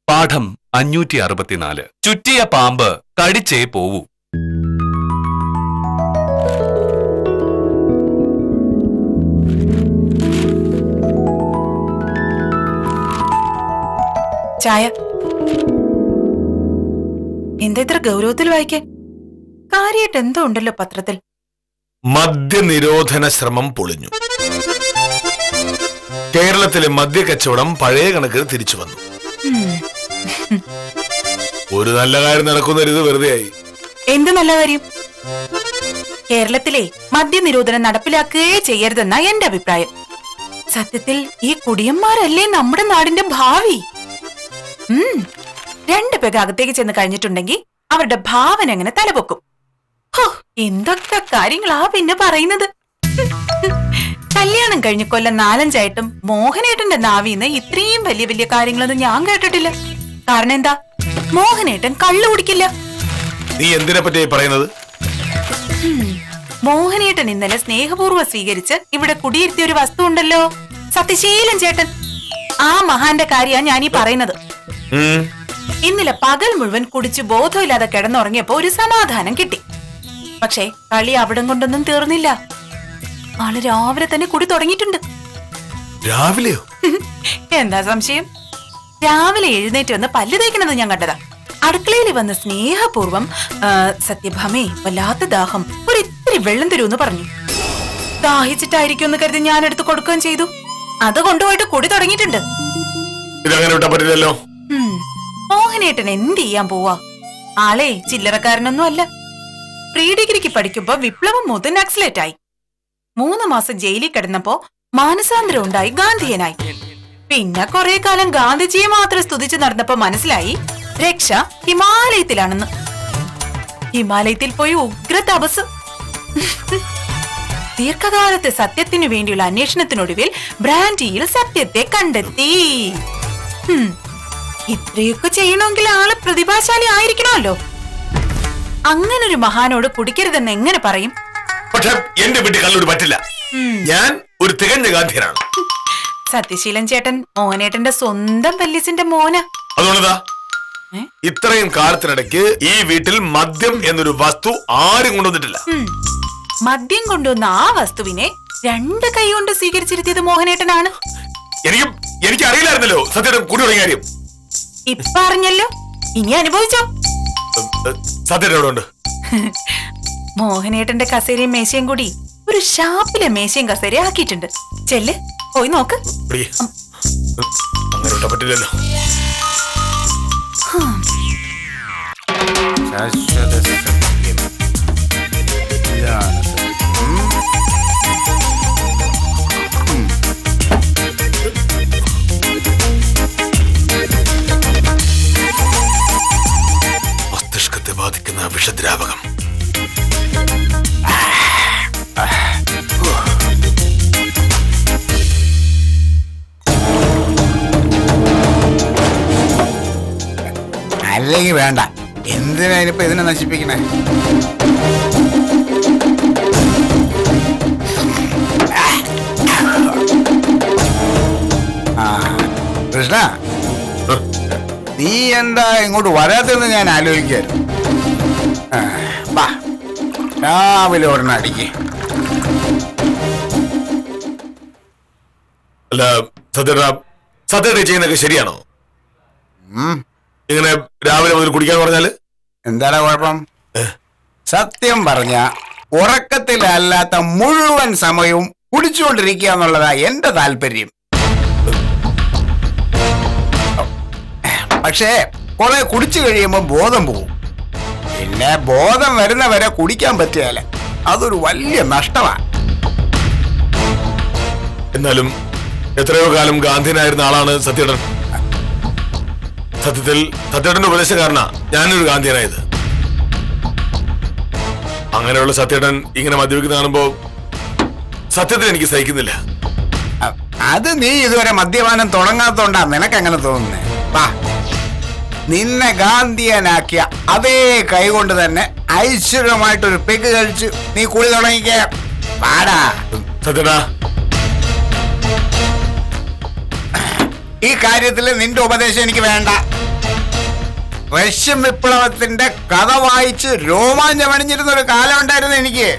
പാഠം 564. ചുറ്റിയ പാമ്പ് കടിച്ചേ പോവൂ. ചായ. എന്താ ഇത്ര ഗൗരവത്തിൽ വായിക്കാൻ? കാര്യമായിട്ട് എന്തോ ഉണ്ടല്ലോ പത്രത്തിൽ. മദ്യനിരോധന ശ്രമം പൊളിഞ്ഞു. കേരളത്തിലെ മദ്യ കച്ചവടം പഴയ കണക്കിന് തിരിച്ചു വന്നു. ഒരു നല്ല കാര്യം നടക്കുന്ന വെറുതെയായി. എന്ത് നല്ല കാര്യം? കേരളത്തിലെ മദ്യനിരോധനം നടപ്പിലാക്കുകയേ ചെയ്യരുതെന്നാ എന്റെ അഭിപ്രായം. സത്യത്തിൽ ഈ കുടിയന്മാരല്ലേ നമ്മുടെ നാടിന്റെ ഭാവി. 2 പേര് അകത്തേക്ക് ചെന്ന് കഴിഞ്ഞിട്ടുണ്ടെങ്കിൽ അവരുടെ ഭാവന എങ്ങനെ തലപൊക്കും. എന്തൊക്കെ കാര്യങ്ങളാ പിന്നെ പറയുന്നത്. കല്യാണം കഴിഞ്ഞ് കൊല്ലം 4-5 മോഹനേട്ടന്റെ നാവിന്ന് ഇത്രയും വലിയ വലിയ കാര്യങ്ങളൊന്നും ഞാൻ കേട്ടിട്ടില്ല. കാരണം എന്താ? മോഹനേട്ടൻ കള്ളു കുടിക്കില്ല. നീ എന്തിനെ പറ്റി പറയുന്നത്? മോഹനേട്ടൻ ഇന്നലെ സ്നേഹപൂർവ്വം സ്വീകരിച്ച് ഇവിടെ കുടിയിരുത്തിയ ഒരു വസ്തു ഉണ്ടല്ലോ, സത്യശീലൻ ചേട്ടൻ. ആ മഹാന്റെ കാര്യമാണ് ഞാനീ പറയുന്നത്. ഇന്നലെ പകൽ മുഴുവൻ കുടിച്ചു ബോധമില്ലാതെ കിടന്നുറങ്ങിയപ്പോ ഒരു സമാധാനം കിട്ടി. പക്ഷേ കളി അവിടം കൊണ്ടൊന്നും തീർന്നില്ല. ആള് രാവിലെ തന്നെ കുടി തുടങ്ങിയിട്ടുണ്ട്. രാവിലെയോ? എന്താ സംശയം? രാവിലെ എഴുന്നേറ്റ് വന്ന് പല്ല് തേക്കണത് ഞാൻ കണ്ടതാ. അടുക്കളയിൽ വന്ന് സ്നേഹപൂർവ്വം സത്യഭാമേ വല്ലാത്ത ദാഹം, ഒരു ഇത്തിരി വെള്ളം തരൂന്ന് പറഞ്ഞു. ദാഹിച്ചിട്ടായിരിക്കും എന്ന് കരുതി ഞാൻ എടുത്ത് കൊടുക്കുകയും ചെയ്തു. അത് കൊണ്ടുപോയിട്ട് കുടി തുടങ്ങിയിട്ടുണ്ട്. മോഹനേട്ടൻ എന്ത് ചെയ്യാൻ പോവാ? ആളെ ചില്ലറക്കാരനൊന്നും അല്ല. പ്രീ ഡിഗ്രിക്ക് പഠിക്കുമ്പോ വിപ്ലവം മൂത്ത് നക്സലേറ്റ് ആയി. 3 മാസം ജയിലിൽ കിടന്നപ്പോ മാനസാന്തരം ഉണ്ടായി, ഗാന്ധിയനായി. പിന്നെ കുറെ കാലം ഗാന്ധിജിയെ മാത്രം സ്തുതിച്ചു നടന്നപ്പോ മനസ്സിലായി രക്ഷ ഹിമാലയത്തിലാണെന്ന്. ഹിമാലയത്തിൽ പോയി ഉഗ്ര തപസ്. ദീർഘകാലത്തെ സത്യത്തിനു വേണ്ടിയുള്ള അന്വേഷണത്തിനൊടുവിൽ ബ്രാൻഡിയിൽ സത്യത്തെ കണ്ടെത്തി. ഇത്രയൊക്കെ ചെയ്യണമെങ്കിൽ ആള് പ്രതിഭാശാലി ആയിരിക്കണമല്ലോ. അങ്ങനൊരു മഹാനോട് കുടിക്കരുതെന്ന് എങ്ങനെ പറയും? പക്ഷെ എന്റെ വീട്ടിൽ കള്ളൂടി പറ്റില്ല. ഞാൻ ഒരു തികഞ്ഞ ഗാന്ധിയനാണ്. സത്യശീലൻ ചേട്ടൻ മോഹനേട്ടന്റെ സ്വന്തം വല്യച്ഛന്റെ മോന. അതുകൊണ്ടാ ഇത്രയും കാലത്തിനിടയ്ക്ക് ഈ വീട്ടിൽ മദ്യം എന്നൊരു വസ്തു ആരും കൊണ്ടുവന്നിട്ടില്ല. മദ്യം കൊണ്ടുവന്ന ആ വസ്തുവിനെ 2 കൈ കൊണ്ട് സ്വീകരിച്ചിരുത്തിയത് മോഹനേട്ടനാണ്. എനിക്ക് അറിയില്ലായിരുന്നല്ലോ സത്യം കുടി തുടങ്ങിയ കാര്യം. ഇപ്പൊ അറിഞ്ഞല്ലോ, ഇനി അനുഭവിച്ചോ. സത്യനോടുണ്ട്. മോഹനേട്ടന്റെ കസേരയും മേശയും കൂടി ഒരു ഷാപ്പിലെ മേശയും കസേരയും ആക്കിയിട്ടുണ്ട്. ചെല്ല്, പോയി നോക്ക്. അങ്ങനെ പറ്റില്ലല്ലോ. മസ്തിഷ്കത്തെ ബാധിക്കുന്ന വിഷദ്രാവകം. അല്ലെങ്കിൽ വേണ്ട, എന്തിനാ ഇനിയിപ്പോ ഇതിനെ നശിപ്പിക്കണേ? കൃഷ്ണ, നീ എന്താ ഇങ്ങോട്ട് വരാത്തെന്ന് ഞാൻ ആലോചിക്കായിരുന്നു. രാവിലെ ഉടനെ അടിക്ക്. അല്ല സത്യേട്ട ചെയ്യുന്നതൊക്കെ ശരിയാണോ? ഇങ്ങനെ രാവിലെ മുതൽ കുടിക്കാൻ പറഞ്ഞാല് എന്താണ് കുഴപ്പം? സത്യം പറഞ്ഞ ഉറക്കത്തിലല്ലാത്ത മുഴുവൻ സമയവും കുടിച്ചുകൊണ്ടിരിക്കുക എന്നുള്ളതാ എന്റെ താല്പര്യം. പക്ഷേ കുറെ കുടിച്ചു കഴിയുമ്പോൾ ബോധം പോകും. പിന്നെ ബോധം വരുന്നവരെ കുടിക്കാൻ പറ്റിയാല് അതൊരു വലിയ നഷ്ടമാണ്. എന്നാലും എത്രയോ കാലം ഗാന്ധിയനായിരുന്ന ആളാണ് സത്യേട്ടൻ. സത്യത്തിൽ സത്യേട്ടന്റെ ഉപദേശകാരനാ ഞാനൊരു ഗാന്ധിയനായത്. അങ്ങനെയുള്ള സത്യേട്ടൻ ഇങ്ങനെ മദ്യപിക്കുന്ന കാണുമ്പോ സത്യത്തിൽ എനിക്ക് സഹിക്കുന്നില്ല. അത് നീ ഇതുവരെ മദ്യപാനം തുടങ്ങാത്തോണ്ടാ നിനക്കങ്ങനെ തോന്നുന്നേ. വാ, നിന്നെ ഗാന്ധിയനാക്കിയ അതേ കൈകൊണ്ട് തന്നെ ഐശ്വര്യമായിട്ടൊരു പെഗ് കഴിച്ച് നീ കുളി തുടങ്ങിക്കേ. പാടാ സത്യടാ. ഈ കാര്യത്തിൽ നിന്റെ ഉപദേശം എനിക്ക് വേണ്ട. റഷ്യൻ വിപ്ലവത്തിന്റെ കഥ വായിച്ച് രോമാഞ്ചമണിഞ്ഞിരുന്ന ഒരു കാലം ഉണ്ടായിരുന്നു എനിക്ക്.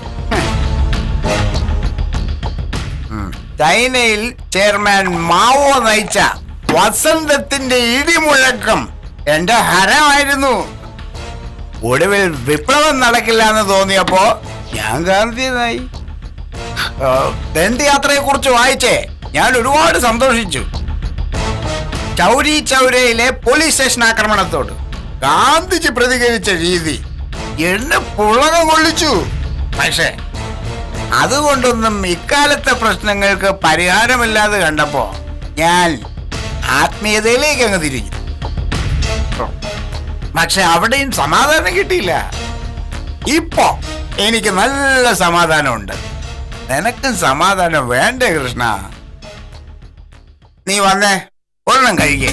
ചൈനയിൽ ചെയർമാൻ മാവോ നയിച്ച വസന്തത്തിന്റെ ഇടിമുഴക്കം എന്റെ ഹരമായിരുന്നു. ഒടുവിൽ വിപ്ലവം നടക്കില്ല എന്ന് തോന്നിയപ്പോ ഞാൻ ഗാന്ധിയനായി. ദണ്ഡിയാത്രയെ കുറിച്ച് വായിച്ചേ ഞാൻ ഒരുപാട് സന്തോഷിച്ചു. ചൗരി ചൗരയിലെ പോലീസ് സ്റ്റേഷൻ ആക്രമണത്തോട് ഗാന്ധിജി പ്രതികരിച്ച രീതി എന്നെ പുളകം കൊള്ളിച്ചു. പക്ഷേ അതുകൊണ്ടൊന്നും ഇക്കാലത്തെ പ്രശ്നങ്ങൾക്ക് പരിഹാരമില്ലാതെ കണ്ടപ്പോ ഞാൻ ആത്മീയതയിലേക്ക് അങ്ങ് തിരിഞ്ഞു. പക്ഷെ അവിടെയും സമാധാനം കിട്ടിയില്ല. ഇപ്പോ എനിക്ക് നല്ല സമാധാനമുണ്ട്. നിനക്കും സമാധാനം വേണ്ടേ കൃഷ്ണ? നീ വന്നേ, ഒരെണ്ണം കഴിക്കേ.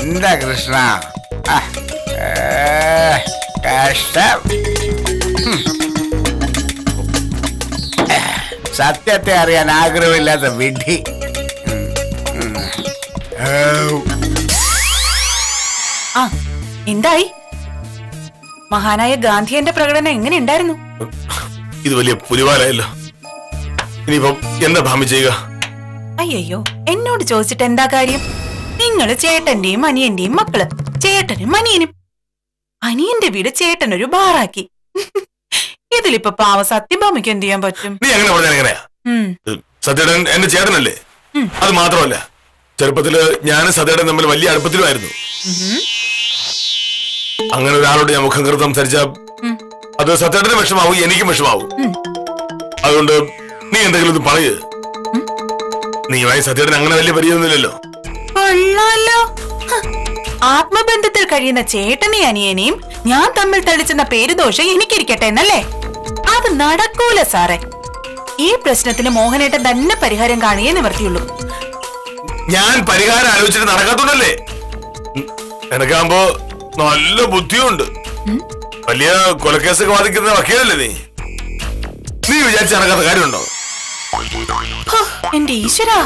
എന്താ കൃഷ്ണ കഷ്ടം. സത്യത്തെ അറിയാൻ ആഗ്രഹമില്ലാത്ത വിഡ്ഢി. എന്തായി? മഹാനായ ഗാന്ധിയന്റെ പ്രകടനം എങ്ങനെ ഉണ്ടായിരുന്നു? ഇത് വലിയ പുലിവാലായല്ലോ. ഇനിയിപ്പോ എന്താ ഭാമി ചെയ്യുക? അയ്യോ, എന്നോട് ചോദിച്ചിട്ട് എന്താ കാര്യം? നിങ്ങള് ചേട്ടന്റെയും അനിയന്റെയും മക്കള്, ചേട്ടനും അനിയനും. അനിയന്റെ വീട് ചേട്ടനൊരു ബാറാക്കി. ഇതിലിപ്പോ പാവ സത്യഭാമയ്ക്ക് എന്ത് ചെയ്യാൻ പറ്റും? നീ അങ്ങനെ പറഞ്ഞാൽ എങ്ങനെയാ? സത്യേടൻ എന്റെ ചേട്ടനല്ലേ? അത് മാത്രമല്ല, ചെറുപ്പത്തില് ഞാനും സത്യേടൻ തമ്മിൽ വലിയ അടുപ്പത്തിലുമായിരുന്നു. അങ്ങനെ ഒരാളോട് ഞാൻ മുഖം കയറി സംസാരിച്ച അത് സത്യേടന് വിഷമാവും, എനിക്കും വിഷമാവും. അതുകൊണ്ട് നീ എന്തെങ്കിലും ഒന്ന് പറയ്. നീയുമായി സത്യേടൻ അങ്ങനെ വലിയ പരിചയമൊന്നുമില്ലല്ലോ. കൊള്ളാലോ. ആത്മബന്ധത്തിൽ കഴിയുന്ന ചേട്ടനെ അനിയനെയും ഞാൻ തമ്മിൽ തളിച്ചെന്ന പേരുദോഷം എനിക്കിരിക്കട്ടെ എന്നല്ലേ? അത് നടക്കൂല സാറേ. ഈ പ്രശ്നത്തിന് മോഹനേട്ടൻ തന്നെ പരിഹാരം കാണുകയേ നിവർത്തിയുള്ളൂ. ഞാൻ പരിഹാരം ആലോചിച്ചിട്ട് നടക്കാത്തോണ്ടല്ലേ? എനക്കാകുമ്പോ നല്ല ബുദ്ധിയുണ്ട്. വലിയ കൊലക്കേസൊക്കെ വാദിക്കുന്ന വക്കീലല്ലേ നീ? നീ വിചാരിച്ച് നടക്കാത്ത കാര്യമുണ്ടോ? എന്റെ ഈശ്വരാ,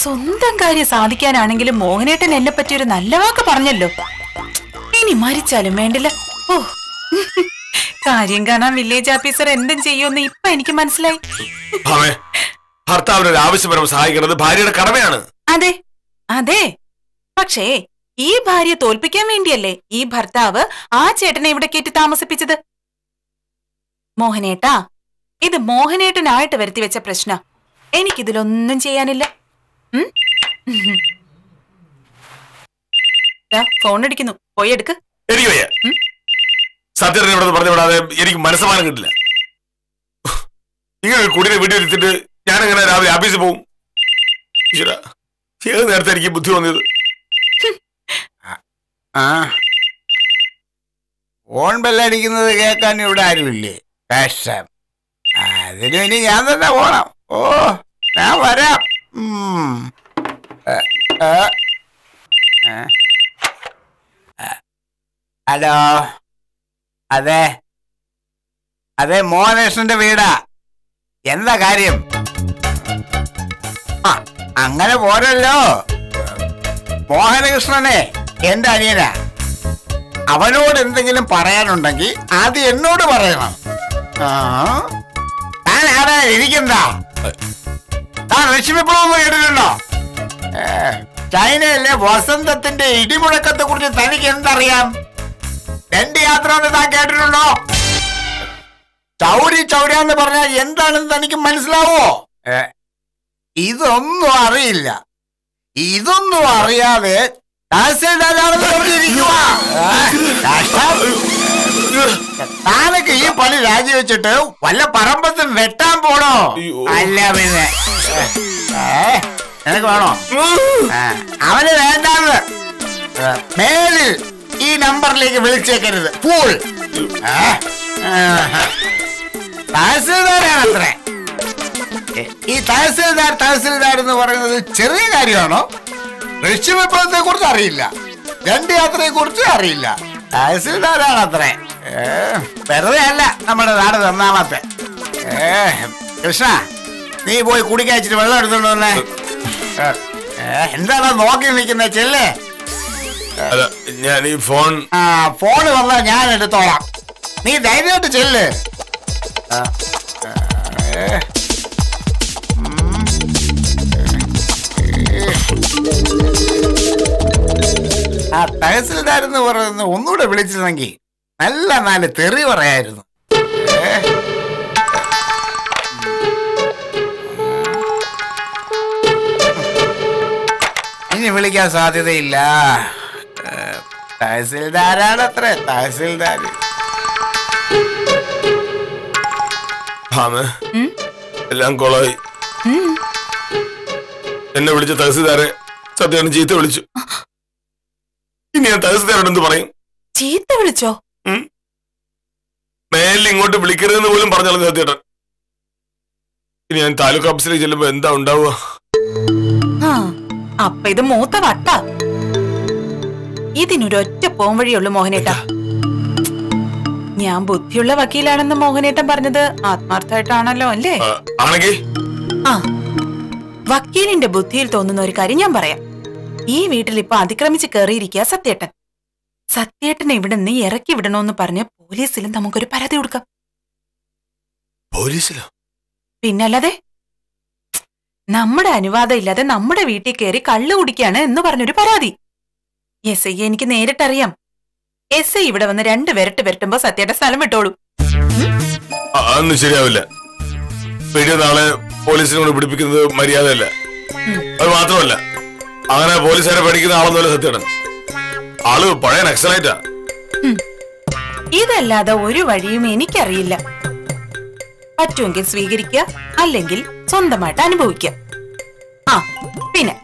സ്വന്തം കാര്യം സാധിക്കാനാണെങ്കിലും മോഹനേട്ടൻ എന്നെ പറ്റി ഒരു നല്ല വാക്ക് പറഞ്ഞല്ലോ. ഇനി മരിച്ചാലും വേണ്ടില്ല. ഓ, കാര്യം കാണാൻ വില്ലേജ് ഓഫീസർ എന്തും ചെയ്യുമെന്ന് ഇപ്പൊ എനിക്ക് മനസ്സിലായി. ഭർത്താവിനൊരു ആവശ്യപരം സഹായിക്കുന്നത് ഭാര്യയുടെ കടമയാണ്. അതെ അതെ, പക്ഷേ ഈ ഭാര്യ തോൽപ്പിക്കാൻ വേണ്ടിയല്ലേ ഈ ഭർത്താവ് ആ ചേട്ടനെ ഇവിടെ കയറ്റി താമസിപ്പിച്ചത്? മോഹനേട്ടാ, ഇത് മോഹനേട്ടനായിട്ട് വരുത്തി വെച്ച പ്രശ്ന. എനിക്കിതിലൊന്നും ചെയ്യാനില്ല. ഫോൺ അടിക്കുന്നു, പോയി എടുക്ക്. എനിക്ക് വയ്യ. സത്യേട്ടൻ ഇവിടെ പറഞ്ഞു വിടാതെ എനിക്ക് മനസ്സമാനം കിട്ടില്ല. ഇങ്ങനെ കുടിനെ വീട്ടിൽ എടുത്തിട്ട് ഞാനെങ്ങനെ രാവിലെ ഓഫീസിൽ പോവും? ഏത് നേരത്തെ എനിക്ക് ബുദ്ധി തോന്നിയത്? ഫോൺ ബെല്ലടിക്കുന്നത് കേൾക്കാൻ ഇവിടെ ആരുമില്ലേ? കഷ്ടം. അതിനും ഇനി ഞാൻ തന്നെ പോണം. ഓ, ഞാൻ വരാം. ഹലോ, അതെ അതെ, മോഹനകൃഷ്ണന്റെ വീടാ. എന്താ കാര്യം? അങ്ങനെ പോരല്ലോ. മോഹനകൃഷ്ണനെ എന്റെ അനിയനാ. അവനോട് എന്തെങ്കിലും പറയാനുണ്ടെങ്കിൽ അത് എന്നോട് പറയണം. താൻ ആരാ ഇരിക്കണ്ട? താൻ റഷ്യൻ വിപ്ലവം കേട്ടിട്ടുണ്ടോ? ചൈനയിലെ വസന്തത്തിന്റെ ഇടിമുഴക്കത്തെ കുറിച്ച് തനിക്ക് എന്തറിയാം? രണ്ട് യാത്ര താൻ കേട്ടിട്ടുണ്ടോ? ചൗരി ചൗര എന്ന് പറഞ്ഞാൽ എന്താണെന്ന് തനിക്ക് മനസ്സിലാവോ? ഇതൊന്നും അറിയില്ല. ഇതൊന്നും അറിയാതെ താനൊക്കെ ഈ പണി രാജിവെച്ചിട്ട് വല്ല പറമ്പത്തും വെട്ടാൻ പോണോ? അല്ല പിന്നെ നിനക്ക് വേണോ? അവന് വേണ്ടാന്ന്. മേലിൽ ഈ നമ്പറിലേക്ക് വിളിച്ചേക്കരുത്. ഫൂൾ. തഹസിൽദാരാണ് അത്രേ. ഈ തഹസിൽദാർ എന്ന് പറയുന്നത് ചെറിയ കാര്യമാണോ? റഷ്യൻ വിപ്ലവത്തെ കുറിച്ച് അറിയില്ല, രണ്ട് യാത്രയെ കുറിച്ച് അറിയില്ല. തഹസിൽദാരാണ് അത്രേ. വെറുതെ അല്ല നമ്മുടെ നാട് നന്നാമത്തെ. കൃഷ്ണ, നീ പോയി കുടിക്കയച്ചിട്ട് വെള്ളം എടുത്തോണ്ട് വന്നേ. എന്താണോ നോക്കി നിൽക്കുന്നേ? ചെല്ലേ. അല്ല, ഞാൻ ഈ ഫോൺ ഫോണ് വന്നാ ഞാൻ എടുത്തോളാം. നീ ധൈര്യമായിട്ട് ചെല്ല്. ആ തഹസിൽദാരെന്ന് പറയുന്ന ഒന്നുകൂടെ വിളിച്ചിരുന്നെങ്കിൽ നല്ല നാല് തെറി പറയായിരുന്നു. ഇനി വിളിക്കാൻ സാധ്യതയില്ല. തഹസിൽദാരാണത്ര, തഹസിൽദാർ. എല്ലാം കൊളായി. എന്നെ വിളിച്ച തഹസിൽദാരെ സത്യം ചീത്ത വിളിച്ചു. ഇനി ഞാൻ തഹസിൽദാരോടെന്ത് പറയും? ചീത്ത വിളിച്ചോ? മേലിൽ ഇങ്ങോട്ട് വിളിക്കരുതെന്ന് പോലും പറഞ്ഞാലും സത്യേട്ടൻ. ഇനി ഞാൻ താലൂക്ക് ഓഫീസിലേക്ക് ചെല്ലുമ്പോ എന്താ ഉണ്ടാവുക? അപ്പൊ ഇത് മൂത്ത വട്ട. ഇതിനൊരൊറ്റ പോംവഴിയുള്ളൂ മോഹനേട്ട. ഞാൻ ബുദ്ധിയുള്ള വക്കീലാണെന്ന് മോഹനേട്ടൻ പറഞ്ഞത് ആത്മാർത്ഥമായിട്ടാണല്ലോ അല്ലേ? ആ, വക്കീലിന്റെ ബുദ്ധിയിൽ തോന്നുന്ന ഒരു കാര്യം ഞാൻ പറയാം. ഈ വീട്ടിൽ ഇപ്പൊ അതിക്രമിച്ച് കയറിയിരിക്കുക സത്യേട്ടൻ. സത്യേട്ടനെ ഇവിടെ നിന്ന് ഇറക്കി വിടണോന്ന് പറഞ്ഞ് പോലീസിലും നമുക്കൊരു പരാതി കൊടുക്കാം. പോലീസിലോ? പിന്നല്ലാതെ. നമ്മുടെ അനുവാദം ഇല്ലാതെ നമ്മുടെ വീട്ടിൽ കയറി കള്ളു കുടിക്കാണ് എന്ന് പറഞ്ഞൊരു പരാതി. എസ് ഐ എനിക്ക് നേരിട്ടറിയാം. എസ് ഐ ഇവിടെ വന്ന് 2 വിരട്ട് വിരട്ടുമ്പോ സത്യേട്ട സ്ഥലം വിട്ടോളൂ. അതൊന്നും ശരിയാവില്ല. വീഡിയോ നാളെ പോലീസിനോട് പിടിപ്പിക്കുന്നത് മര്യാദയല്ല. അത് മാത്രമല്ല, അങ്ങനെ പോലീസുകാരെ പഠിക്കുന്ന ആളൊന്നുമല്ല സത്യേട്ടൻ. ആള് പഴയ നക്സലൈറ്റാ. ഇതല്ലാതെ ഒരു വഴിയും എനിക്കറിയില്ല. പറ്റുമെങ്കിൽ സ്വീകരിക്കുക, അല്ലെങ്കിൽ സ്വന്തമായിട്ട് അനുഭവിക്കുക. ആ പിന്നെ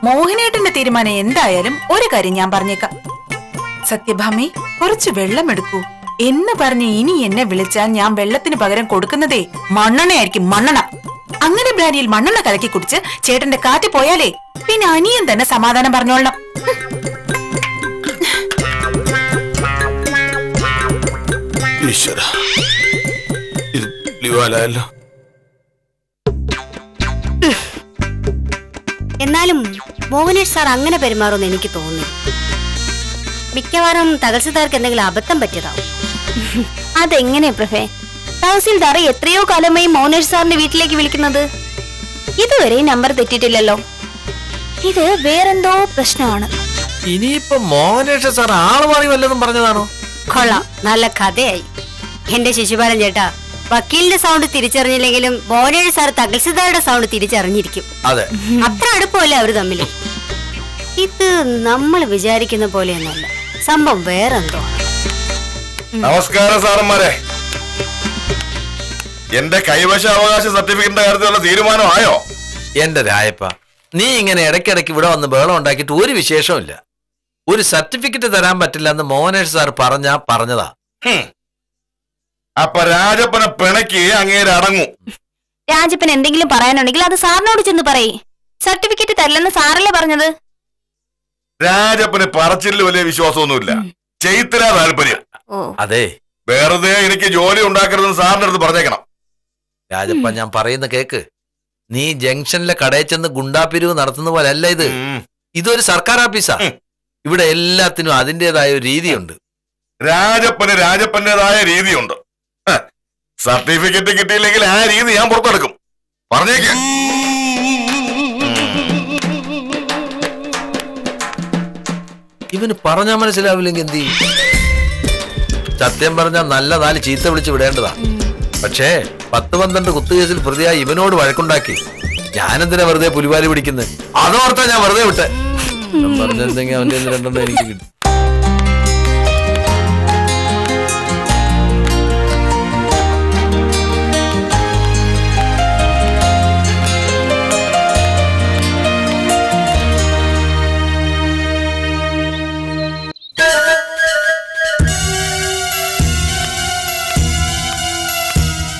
മോഹനേട്ടന്റെ തീരുമാനം എന്തായാലും ഒരു കാര്യം ഞാൻ പറഞ്ഞേക്കാം. സത്യഭാമി, കുറച്ച് വെള്ളം എടുക്കൂ എന്ന് പറഞ്ഞ് ഇനി എന്നെ വിളിച്ചാൽ ഞാൻ വെള്ളത്തിന് പകരം കൊടുക്കുന്നതേ മണ്ണെണ്ണയായിരിക്കും. മണ്ണെണ്ണ. അങ്ങനെ ബ്രാൻഡിയിൽ മണ്ണെണ്ണ കലക്കി കുടിച്ച് ചേട്ടന്റെ കാറ്റ് പോയാലേ പിന്നെ അനിയൻ തന്നെ സമാധാനം പറഞ്ഞോളണം. എന്നാലും മോഹനേഷ് സാർ അങ്ങനെ പെരുമാറുമെന്ന് എനിക്ക് തോന്നുന്നു. മിക്കവാറും തഹസിൽദാർക്ക് എന്തെങ്കിലും അബദ്ധം പറ്റിയതാവും. അതെങ്ങനെ പ്രഭേ? തഹസിൽദാർ എത്രയോ കാലമായി മോഹനേഷ് സാറിന്റെ വീട്ടിലേക്ക് വിളിക്കുന്നത്. ഇതുവരെ നമ്പർ തെറ്റിട്ടില്ലല്ലോ. ഇത് വേറെന്തോ പ്രശ്നമാണ്. ഇനിയിപ്പോ മോഹനേഷ് സാർ ആള് മാറി വല്ലതും പറഞ്ഞതാണോ? കൊള്ളാം, നല്ല കഥയായി. എന്റെ ശിശുപാലൻ ചേട്ടാ, വക്കീലിന്റെ സൗണ്ട് തിരിച്ചറിഞ്ഞില്ലെങ്കിലും മോഹനേഷ് സാർ തഹസിൽദാരുടെ സൗണ്ട് തിരിച്ചറിഞ്ഞിരിക്കും. അതെ, അത്ര അടുപ്പമല്ലേ അവര് തമ്മില്. ഇത് നമ്മൾ വിചാരിക്കുന്ന പോലെയൊന്നുമല്ല. സംഭവം വേറെന്തോ. നമസ്കാരം സാറന്മാരെ. എന്റെ കൈവശാവകാശ സർട്ടിഫിക്കറ്റിന്റെ കാര്യത്തിലുള്ള തീരുമാനമായോ? എന്റെ രായപ്പ, നീ ഇങ്ങനെ ഇടയ്ക്കിടയ്ക്ക് ഇവിടെ വന്ന് ബഹളം ഉണ്ടാക്കിയിട്ട് ഒരു വിശേഷമില്ല. ഒരു സർട്ടിഫിക്കറ്റ് തരാൻ പറ്റില്ല എന്ന് മോഹനേഷ് സാർ പറഞ്ഞതാ. അപ്പൊ രാജപ്പനെ പിണക്കി അങ്ങേര് അടങ്ങും. രാജപ്പൻ എന്തെങ്കിലും പറയാനുണ്ടെങ്കിൽ അത് സാറിനോട് ചെന്ന് പറയേ. സർട്ടിഫിക്കറ്റ് തരില്ലെന്ന് സാറല്ലേ പറഞ്ഞത്? രാജപ്പന് പറച്ചില് വലിയ വിശ്വാസമൊന്നുമില്ല. ചെയ്തിരാ താല്പര്യം. അതെ, വെറുതെ എനിക്ക് ജോലി ഉണ്ടാക്കരുതെന്ന് സാറിന്റെ അടുത്ത് പറഞ്ഞേക്കണം. രാജപ്പ, ഞാൻ പറയുന്ന കേക്ക്. നീ ജംഗ്ഷനിലെ കടയിൽ ചെന്ന് ഗുണ്ടാപിരിവ് നടത്തുന്ന പോലെ അല്ല ഇത്. ഇതൊരു സർക്കാർ ഓഫീസാ. ഇവിടെ എല്ലാത്തിനും അതിൻ്റെതായ ഒരു രീതിയുണ്ട്. രാജപ്പന് രാജപ്പന്റേതായ രീതിയുണ്ട്. സർട്ടിഫിക്കറ്റ് കിട്ടിയില്ലെങ്കിൽ ആ രീതി ഞാൻ പുറത്തെടുക്കും. പറഞ്ഞേക്ക. ഇവന് പറഞ്ഞാ മനസ്സിലാവില്ലെങ്കിൽ എന്ത് ചെയ്യും? സത്യം പറഞ്ഞാൽ നല്ല 4 ചീത്ത വിളിച്ച് വിടേണ്ടതാ. പക്ഷേ 10-12 കുത്തുകേസിൽ പ്രതിയായി ഇവനോട് വഴക്കുണ്ടാക്കി. ഞാനെന്തിനാ വെറുതെ പുലിവാലി പിടിക്കുന്നത്? അതോർത്താ ഞാൻ വെറുതെ വിട്ടെ. പറഞ്ഞെന്തെങ്കിൽ അവന്റെ 2 എനിക്ക് കിട്ടും.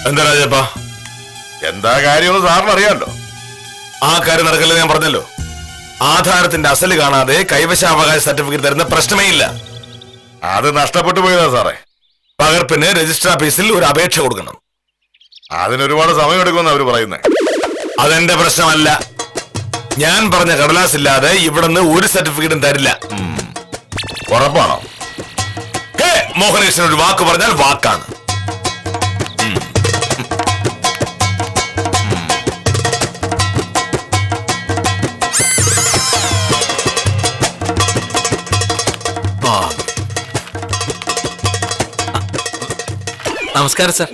എന്താ രാജപ്പ, എന്താ കാര്യമെന്ന് സാറിന് അറിയാമല്ലോ. ആ കാര്യം നടക്കില്ല ഞാൻ പറഞ്ഞല്ലോ. ആധാരത്തിന്റെ അസല് കാണാതെ കൈവശാവകാശ സർട്ടിഫിക്കറ്റ് തരുന്ന പ്രശ്നമേ ഇല്ല. അത് നഷ്ടപ്പെട്ടു പോയതാ സാറേ. പകർപ്പിന് രജിസ്റ്റർ ഓഫീസിൽ ഒരു അപേക്ഷ കൊടുക്കണം. അതിനൊരുപാട് സമയം എടുക്കുമെന്ന് അവര് പറയുന്നേ. അതെന്റെ പ്രശ്നമല്ല. ഞാൻ പറഞ്ഞ കടലാസ് ഇല്ലാതെ ഇവിടുന്ന് ഒരു സർട്ടിഫിക്കറ്റും തരില്ല. ഉറപ്പാണോ? മോഹനകൃഷ്ണൻ ഒരു വാക്ക് പറഞ്ഞാൽ വാക്കാണ്. നമസ്കാരം സാർ.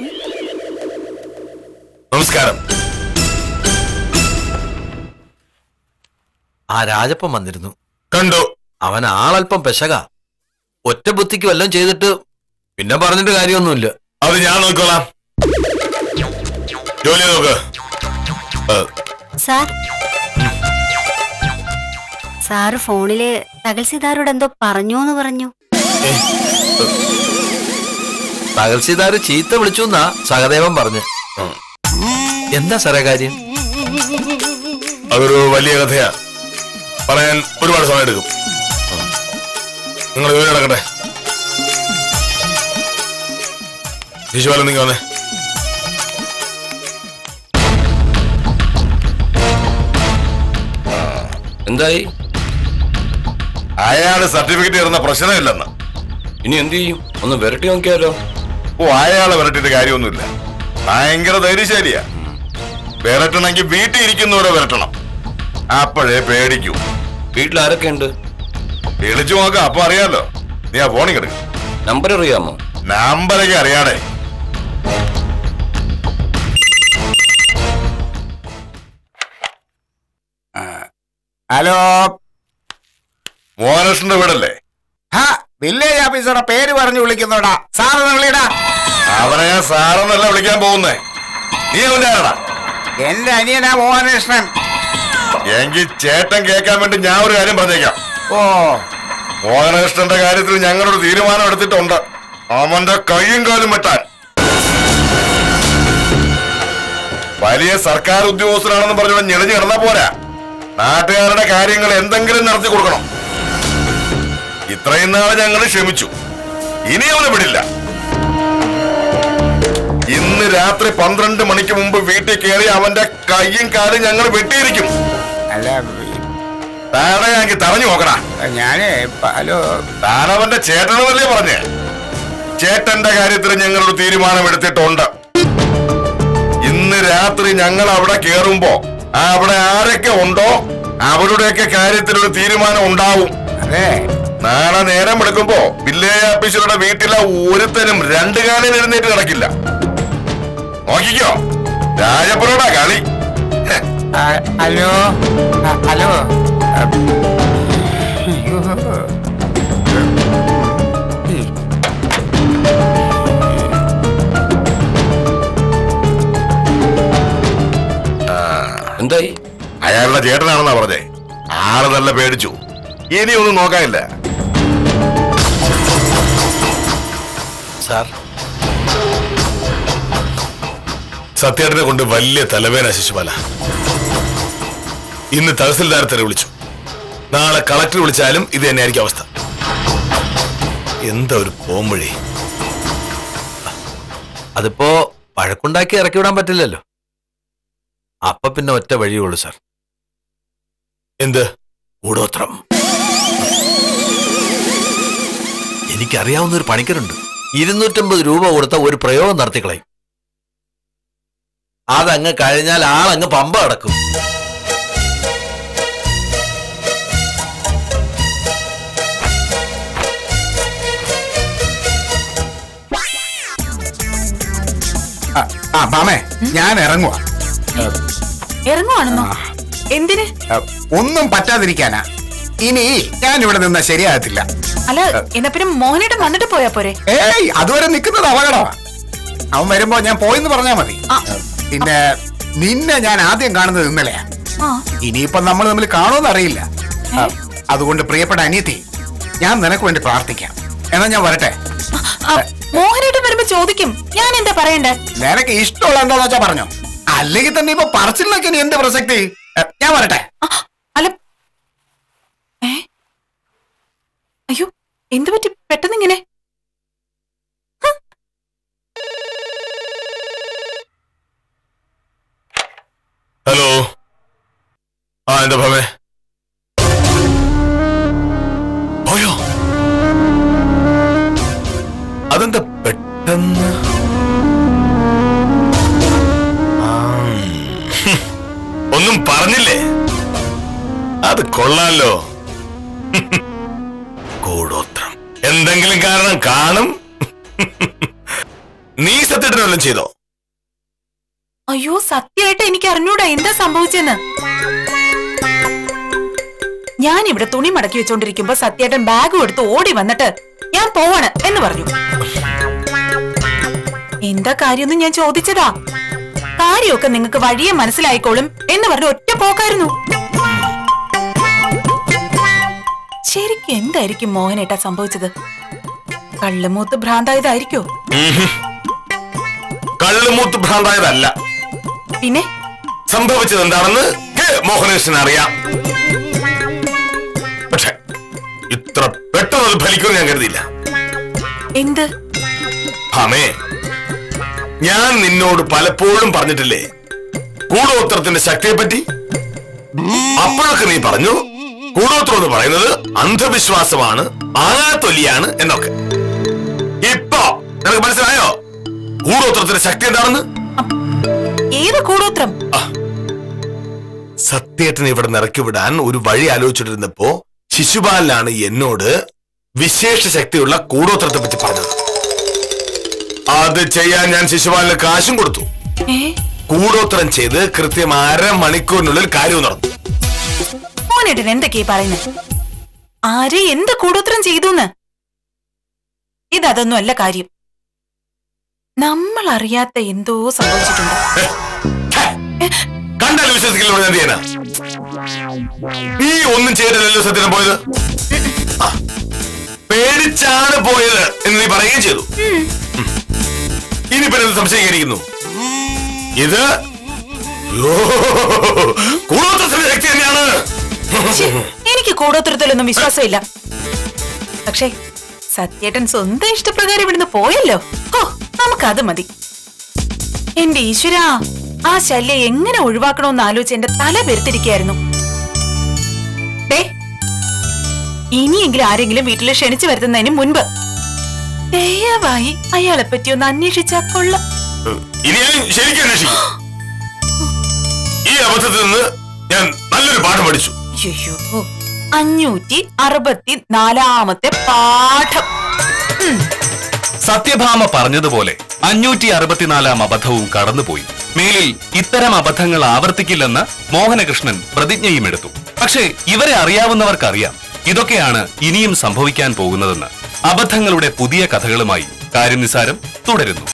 നമസ്കാരം. ആ രാജപ്പൻ വന്നിരുന്നു. കണ്ടു. അവൻ ആളല്പം പെശക. ഒറ്റ ബുദ്ധിക്ക് വല്ലതും ചെയ്തിട്ട് പിന്നെ പറഞ്ഞിട്ട് കാര്യമൊന്നുമില്ല. അത് ഞാൻ നോക്കോളാം. ജോലി നോക്ക്. സാർ സാറ് ഫോണില് തകൽസിദാരോട് എന്തോ പറഞ്ഞൂന്ന് പറഞ്ഞു. തകൽസിദാര് ചീത്ത വിളിച്ചു എന്നാ സഹദേവൻ പറഞ്ഞു. എന്താ സാറേ കാര്യം? അതൊരു വലിയ കഥയാ. പറയാൻ ഒരുപാട് സമയം എടുക്കും. നിങ്ങൾ ജോലി നടക്കട്ടെ. ശിശുപാലൻ നിങ്ങൾ വന്നേ. എന്തായി? അയാള് സർട്ടിഫിക്കറ്റ് തരുന്ന പ്രശ്നമില്ലെന്ന്. ഇനി എന്ത് ചെയ്യും? ഒന്ന് വിരട്ടി നോക്കിയാലോ? അയാളെ വിരട്ടിട്ട് കാര്യമൊന്നുമില്ല. ഭയങ്കര ധൈര്യശാലിയാ. വിരട്ടണമെങ്കിൽ വീട്ടിൽ ഇരിക്കുന്നവരെ വിരട്ടണം. അപ്പോഴേ പേടിക്കൂ. വീട്ടിൽ ആരൊക്കെ ഉണ്ട്? വിളിച്ചു നോക്കാം, അപ്പൊ അറിയാലോ. നീ ആ ഫോണിൽ കിടക്കും. നമ്പർ അറിയാമോ? നമ്പറൊക്കെ അറിയാടേ. ഹലോ, മോഹനകൃഷ്ണന്റെ വീടല്ലേ? വില്ലേജ് ഓഫീസറുടെ പേര് പറഞ്ഞു വിളിക്കുന്നോടാ. സാറെന്ന് വിളിയടാ. അവനെ ഞാൻ സാറെന്നല്ല വിളിക്കാൻ പോകുന്നേ. നീ അവന്റെ ആരാടാ? എന്റെ അനിയനാ മോഹനകൃഷ്ണൻ. എങ്കിൽ ചേട്ടൻ കേൾക്കാൻ വേണ്ടി ഞാൻ ഒരു കാര്യം പറഞ്ഞേക്കാം. ഓ, മോഹനകൃഷ്ണന്റെ കാര്യത്തിൽ ഞങ്ങളൊരു തീരുമാനം എടുത്തിട്ടുണ്ട്. അവന്റെ കൈയും കാലും വെട്ടാൻ. വലിയ സർക്കാർ ഉദ്യോഗസ്ഥനാണെന്ന് പറഞ്ഞുകൊണ്ട് ഞെളിഞ്ഞു കിടന്നാ പോരാ. നാട്ടുകാരുടെ കാര്യങ്ങൾ എന്തെങ്കിലും നടത്തി കൊടുക്കണം. ഇത്രയും നാളെ ഞങ്ങൾ ക്ഷമിച്ചു. ഇനി അവനെ വിടില്ല. ഇന്ന് രാത്രി 12 മണിക്ക് മുമ്പ് വീട്ടിൽ കയറി അവന്റെ കൈയും കാലും ഞങ്ങൾ വെട്ടിയിരിക്കും. അല്ല താഴെയാക്കി തറഞ്ഞു നോക്കണ. ഞാനേ ഹലോ, താനവന്റെ ചേട്ടനല്ലേ പറഞ്ഞേ? ചേട്ടന്റെ കാര്യത്തിൽ ഞങ്ങളൊരു തീരുമാനം എടുത്തിട്ടുണ്ട്. ഇന്ന് രാത്രി ഞങ്ങൾ അവിടെ കേറുമ്പോ അവിടെ ആരൊക്കെ ഉണ്ടോ അവരുടെയൊക്കെ കാര്യത്തിലൊരു തീരുമാനം ഉണ്ടാവും. അതെ, നാളെ നേരം എടുക്കുമ്പോ വില്ലേജ് ഓഫീസറുടെ വീട്ടിലെ ഒരുത്തനും 2 കാലിൽ എഴുന്നേറ്റ് കിടക്കില്ല. നോക്കിക്കോ, രാജപ്പനോടാ കളി. Hello hello. എന്തായി? അയാളുടെ ചേട്ടനാണെന്നാ പറഞ്ഞേ. ആള് നല്ല പേടിച്ചു. ഇനി ഒന്നും നോക്കാനില്ല. സാർ, സത്യേട്ടനെ കൊണ്ട് വലിയ തലവേന ശിശുപാല. ഇന്ന് തഹസിൽദാർ തെരെ വിളിച്ചു. നാളെ കളക്ടർ വിളിച്ചാലും ഇത് തന്നെയായിരിക്കും അവസ്ഥ. എന്താ ഒരു പോംവഴി. അതിപ്പോ വഴക്കുണ്ടാക്കി ഇറക്കി വിടാൻ പറ്റില്ലല്ലോ. അപ്പൊ പിന്നെ ഒറ്റ വഴിയുള്ളൂ സാർ. എന്ത്? കൂടോത്രം. എനിക്കറിയാവുന്ന ഒരു പണിക്കരുണ്ട്. 250 രൂപ കൊടുത്ത ഒരു പ്രയോഗം നടത്തിക്കളയും. അതങ്ങ് കഴിഞ്ഞാൽ ആളങ്ങ് പമ്പ അടക്കും. മാമേ, ഞാൻ ഇറങ്ങുവാ. ഇറങ്ങുവാണെന്നോ? എന്തിന്? ഒന്നും പറ്റാതിരിക്കാനാ. ഇനി ഞാൻ ഇവിടെ നിന്നാ ശരിയാകത്തില്ല. അല്ല, എന്നാ പിന്നെ മോഹനേട്ടൻ വന്നിട്ട് പോയാ പോരെ? ഏയ്, അതുവരെ നിൽക്കുന്നത് അപകടമാ. അവൻ വരുമ്പോ ഞാൻ പോയെന്ന് പറഞ്ഞാ മതി. പിന്നെ നിന്നെ ഞാൻ ആദ്യം കാണുന്നത് ഇന്നലെയാ. ഇനിയിപ്പൊ നമ്മൾ തമ്മിൽ കാണുമെന്ന് അറിയില്ല. അതുകൊണ്ട് പ്രിയപ്പെട്ട അനിയത്തി, ഞാൻ നിനക്ക് വേണ്ടി പ്രാർത്ഥിക്കാം. എന്നാ ഞാൻ വരട്ടെ. മോഹനേട്ടൻ വരുമ്പോ ചോദിക്കും ഞാൻ എന്താ പറയണ്ടേ. നിനക്ക് ഇഷ്ടമുള്ള എന്താന്ന് വെച്ചാ പറഞ്ഞോ. അല്ലെങ്കിൽ തന്നെ ഇപ്പൊ പറച്ചിലൊക്കെ ഇനി എന്ത് പ്രസക്തി. ഞാൻ വരട്ടെ. അല്ല, അയ്യോ, എന്തു പറ്റി പെട്ടെന്ന് ഇങ്ങനെ? ഹലോ, എന്റെ ഭവേ പോയോ? അതെന്താ പെട്ടെന്ന്? ഒന്നും പറഞ്ഞില്ലേ? അത് കൊള്ളാലോ. കൂടോത്രം എന്തെങ്കിലും കാരണം കാണും. നീ സത്യത്തിന് വല്ലതും ചെയ്തോ? അയ്യോ, സത്യമായിട്ട് എനിക്ക് അറിഞ്ഞൂടാ എന്താ സംഭവിച്ചെന്ന്. ഞാൻ ഇവിടെ തുണി മടക്കി വെച്ചോണ്ടിരിക്കുമ്പോ സത്യേട്ടൻ ബാഗ് എടുത്ത് ഓടി വന്നിട്ട് ഞാൻ പോവാണ് എന്ന് പറഞ്ഞു. എന്താ കാര്യമൊന്നും ഞാൻ ചോദിച്ചതാ. കാര്യമൊക്കെ നിങ്ങൾക്ക് വഴിയെ മനസ്സിലായിക്കോളും എന്ന് പറഞ്ഞ് ഒറ്റ പോക്കായിരുന്നു. ശരിക്കും എന്തായിരിക്കും മോഹനേട്ടാ സംഭവിച്ചത്? കള്ളുമൂത്ത് ഭ്രാന്തായതായിരിക്കോ? കള്ളുമൂത്ത് ഭ്രാന്തായതല്ല. പിന്നെ സംഭവിച്ചത് എന്താണെന്ന് മോഹനേഷിന് അറിയാം. പക്ഷെ ഇത്ര പെട്ടെന്ന് അത് ഫലിക്കുമെന്ന് ഞാൻ കരുതിയില്ല. എന്ത്? അമേ, ഞാൻ നിന്നോട് പലപ്പോഴും പറഞ്ഞിട്ടില്ലേ കൂടോത്രത്തിന്റെ ശക്തിയെ പറ്റി? അപ്പോഴൊക്കെ നീ പറഞ്ഞു കൂടോത്രം എന്ന് പറയുന്നത് അന്ധവിശ്വാസമാണ്, ആനാത്തൊലിയാണ് എന്നൊക്കെ. ഇപ്പൊ നിനക്ക് മനസ്സിലായോ കൂടോത്രത്തിന്റെ ശക്തി എന്താണെന്ന്? ഏത് കൂടോത്രം? സത്യേട്ടനെ ഇവിടെ നിറക്കി വിടാൻ ഒരു വഴി ആലോചിച്ചിട്ടിരുന്നപ്പോ ശിശുപാലനാണ് എന്നോട് വിശേഷ ശക്തിയുള്ള കൂടോത്രത്തെ പറ്റി പറഞ്ഞത്. അത് ചെയ്യാൻ ഞാൻ ശിശുപാലന് കാശും കൊടുത്തു. കൂടോത്രം ചെയ്ത് കൃത്യം 1/2 മണിക്കൂറിനുള്ളിൽ കാര്യം നടന്നു. മോനേട്ടൻ എന്തൊക്കെയാ പറയുന്നത്? ആര് എന്ത് കൂടോത്രം ചെയ്തു? ഇതൊന്നും അല്ല കാര്യം. നമ്മൾ അറിയാത്ത എന്തോ സംഭവിച്ചിട്ടുണ്ട്. കണ്ടാലും വിശ്വസിക്കില്ല. എന്ത് ചെയ്യാനാ? നീ ഒന്നും ചെയ്തില്ലല്ലോ സത്യനെ പോയത്. പേടിച്ചാണ് പോയത് എന്ന് നീ പറയുകയും ചെയ്തു. ഇനിയിപ്പോ എന്ത് സംശയിക്കുന്നു? ഇത് കൂടോത്രത്തിന്റെ ശക്തി തന്നെയാണ്. എനിക്ക് കൂടോത്രത്തിലൊന്നും വിശ്വാസമില്ല. പക്ഷേ സത്യേട്ടൻ സ്വന്തം ഇഷ്ടപ്രകാരം ഇവിടുന്ന് പോയല്ലോ. നമുക്കത് മതി. എന്റെ ഈശ്വരാ, ആ ശല്യം എങ്ങനെ ഒഴിവാക്കണമെന്ന് ആലോചിച്ച് എന്റെ തല പെരുത്തിരിക്കുകയായിരുന്നു. ഇനിയെങ്കിലും ആരെങ്കിലും വീട്ടിൽ ക്ഷണിച്ചു വരുത്തുന്നതിന് മുൻപ് ദയവായി അയാളെ പറ്റി ഒന്ന് അന്വേഷിച്ചാ കൊള്ളാം. ഇനി ഞാൻ ശരിക്കും അന്വേഷിക്കും. ഈ അബദ്ധത്തിൽ നിന്ന് ഞാൻ നല്ലൊരു പാഠം പഠിച്ചു. 564-ാമത്തെ പാഠം. സത്യഭാമ പറഞ്ഞതുപോലെ 564-ാം അബദ്ധവും കടന്നുപോയി. മേലിൽ ഇത്തരം അബദ്ധങ്ങൾ ആവർത്തിക്കില്ലെന്ന് മോഹനകൃഷ്ണൻ പ്രതിജ്ഞയും എടുത്തു. പക്ഷേ ഇവരെ അറിയാവുന്നവർക്കറിയാം ഇതൊക്കെയാണ് ഇനിയും സംഭവിക്കാൻ പോകുന്നതെന്ന്. അബദ്ധങ്ങളുടെ പുതിയ കഥകളുമായി കാര്യം നിസാരം തുടരുന്നു.